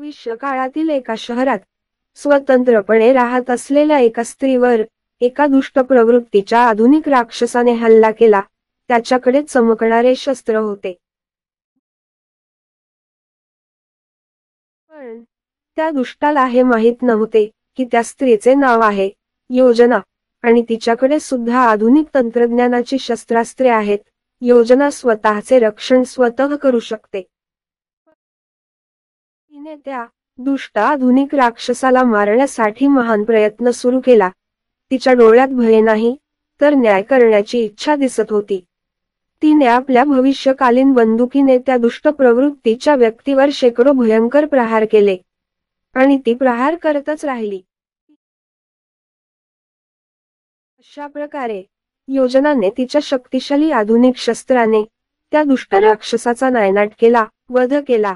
भविष्य काळातील एका शहरात स्वतंत्रपणे राहत असलेल्या एका स्त्रीवर एका दुष्ट प्रवृत्तीच्या आधुनिक राक्षसाने हल्ला केला। त्याच्याकडे चमकणारे शस्त्र होते, पण त्या दुष्टाला हे माहीत नव्हते की त्या स्त्रीचे नाव आहे योजना, आणि तिच्याकडे सुद्धा आधुनिक तंत्रज्ञानाची शस्त्रास्त्रे आहेत। योजना स्वतःचे रक्षण स्वतः करू शकते। तिने त्या दुष्ट आधुनिक राक्षसाला मारण्यासाठी महान प्रयत्न सुरू केला। तिच्या डोळ्यात भय नाही, तर न्याय करण्याची इच्छा दिसत होती। तिने आपल्या भविष्यकालीन बंदुकीने त्या दुष्ट प्रवृत्तीच्या व्यक्तीवर शेकडो भयंकर प्रहार केले, आणि ती प्रहार करतच राहिली। अशा प्रकारे योजनाने तिच्या शक्तिशाली आधुनिक शस्त्राने त्या दुष्ट राक्षसाचा नायनाट केला, वध केला।